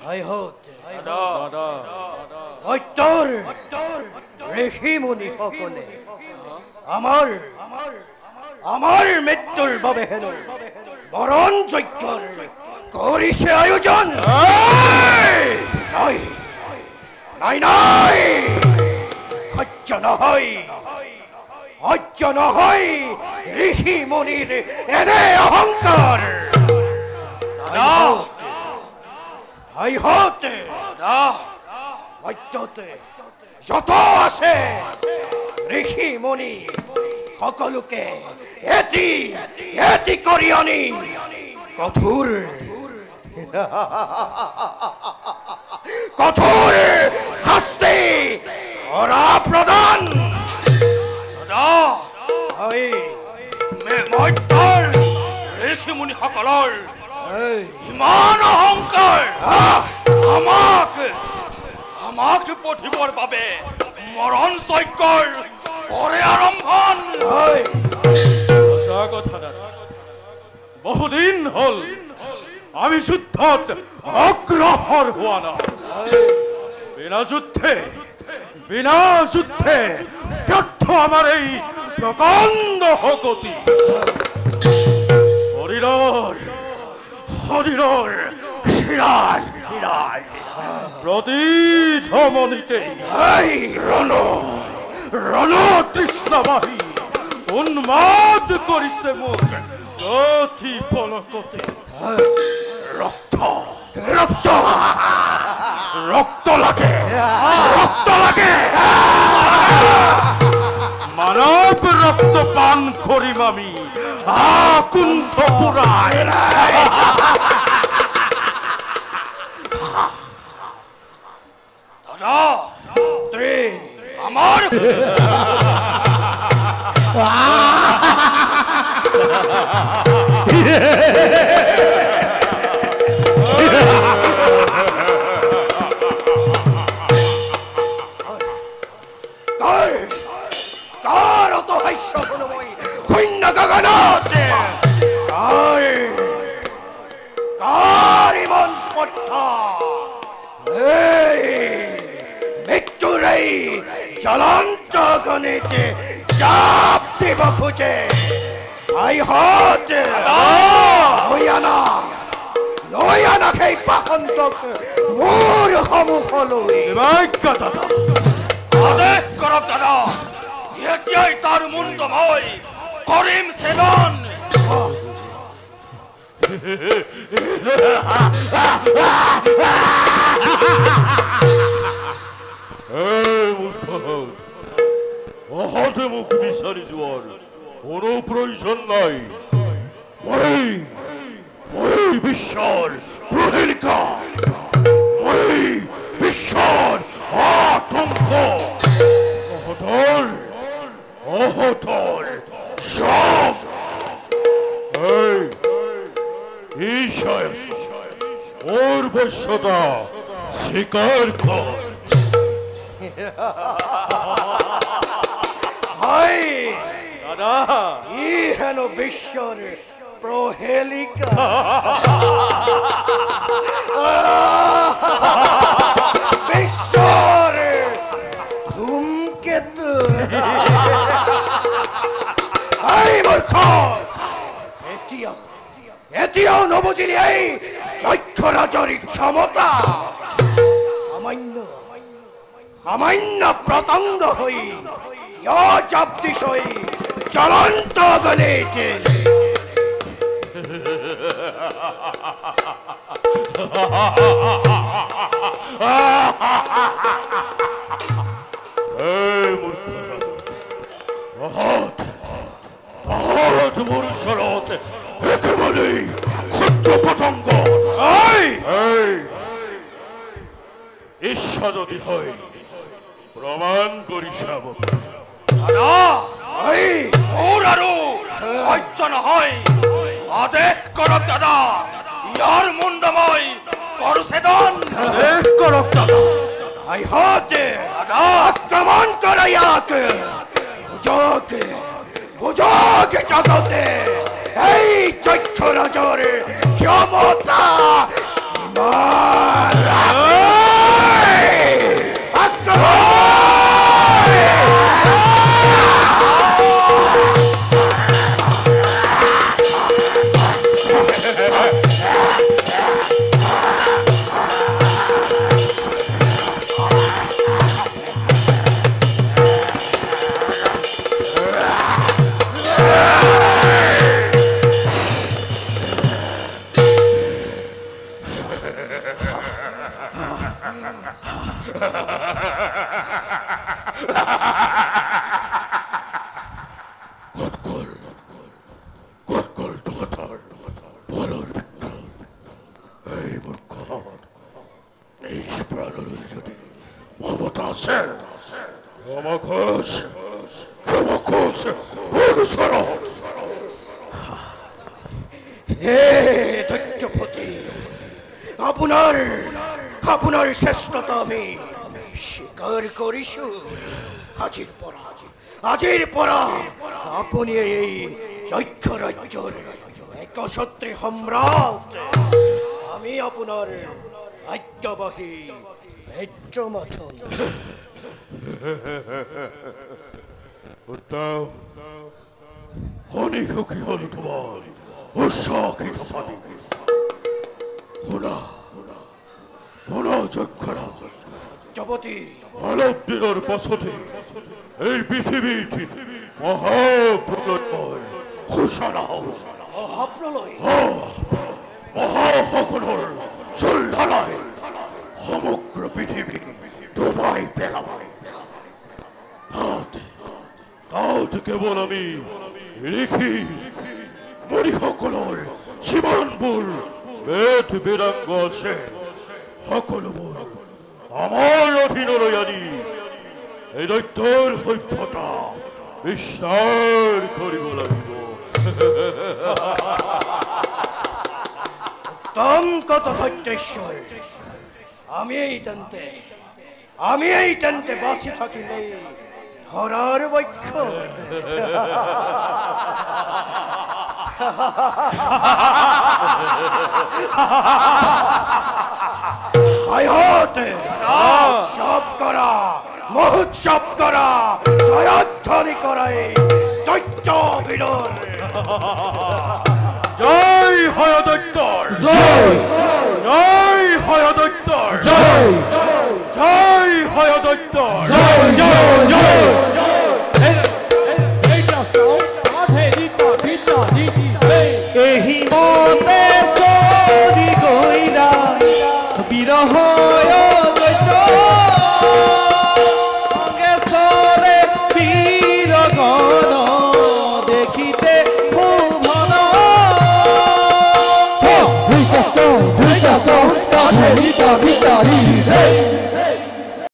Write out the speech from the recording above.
I hope দাদা অত্তৰ ঋষিমুনি সকলে আমাৰ আমাৰ মৃত্যুৰ বাবে হেন মৰণ যজ্ঞৰ কৰিছে আয়োজন নাই নাই নাই সহ্য নহয় ঋষিমুনিৰ এনে অহংকাৰ হতে সত্যতে যত আছে ঋষিমুনি সকলোকে এটি এটি কৰি আনি কঠোৰ কঠোৰ শাস্তি কৰা প্ৰদান মধ্যৰ ঋষিমুনি সকলৰ ইমান অহংকাৰ আমাক পঠিবৰ বাবে মৰণ যজ্ঞৰ কৰে আৰম্ভণ সঁচা কথা দাদা বহুদিন হল আমি যুদ্ধত অগ্ৰসৰ হোৱা নাই বিনা যুদ্ধে ব্যৰ্থ আমাৰ এই প্ৰকাণ্ড গতি শৰীৰৰ শিৰাই প্ৰতিধমনীতে ৰণ তৃষ্ণাবাহী উন্মাদ কৰিছে মোক গতি পলকতে ৰক্ত লাগে মানৱ ৰক্ত পান কৰিম আমি কুণ্ঠ পুৰাই আমার কার অত হাস্য গুণময় কন্যা গগনাতে কার ইমান স্পর্ধা মৃত্যুর এই জ্বলন্ত গণিতে চাপ দিব খুঁজে আই হতে লৈ আনা সেই পাখন্তক মোৰ সন্মুখলৈ দাদা আদেশ কৰক দাদা এতিয়াই তাৰ মুণ্ড মই কৰিম ছেদন অহতে মোক বিচাৰি যোৱাৰ কোনো প্ৰয়োজন নাই মই বিশ্বৰ প্ৰহেলিকা মই বিশ্বৰ আতংক অহতৰ সব ঈশায় ওৰ বশ্যতা স্বীকাৰ কৰ দাদা ই হেন বিশ্বৰ প্ৰহেলিকা বিশ্বৰ ধূমকেতু মূৰ্খ এতিয়াও নবুজিলি এই যক্ষৰাজৰ ক্ষমতা সামান্য প্ৰতঙ্গ হই জাপ্তিস হই জ্বলন্ত গণিতে একেবাৰেই ক্ষুদ্ৰ পতঙ্গ ইচ্ছা যদি হয় প্ৰমাণ কৰি চাব মোৰ আৰু সহ্য নহয় আদেশ কৰক দাদা ইয়াৰ মুণ্ড মই কৰো ছেদন আদেশ কৰক দাদা হতে আক্রমণ করে ইয়াকে বুঝক জগতে এই যক্ষরাজের ক্ষমতা এই প্রাণের যদি মমতা আছে ক্ষমাকোষ হে দৈত্যপতি, আপনার আপনার শ্রেষ্ঠতা আমি স্বীকার করিছু। আজির পরা আপনি এই যক্ষ রাজ্যের একছত্রী সম্রাট। আমি আপনার আজ্ঞাবাহী ভেট্রমাথন। অনেক কি হল তোমার উৎসাহিত পানি জপতি মানব দিনের বছরে এই পৃথিবীটি মহাপ্রলয় ঘোষণা মহাপ্রলয় মহাসকলের চুলধারায় সমগ্র পৃথিবী ডুবাই পেলামাই। তাতে কেবল আমি লিখি মরিসকলের সীমানবোৰ বেদ বিৰাংগ আছে সকলোবোৰ আমাৰ অধীনলৈ আনি এই দৈত্যৰ সভ্যতা বিস্তাৰ কৰিব লাগিব। উত্তম কথা ধৈর্যেশ্বর। আমি এই টানতে বাঁচি থাকিলে ধরার বক্ষ। সব করা মহোৎসব করা জয়ধ্বনি করাই দৈত্য বিলন। জয় হয় দৈত্যর, জয় হয় দৈত্যর, জয় হয় দৈত্যর। এহি মতে চলি গৈরা বিরহ চলে বীর গণ দেখিতে ভুবন ভিতরি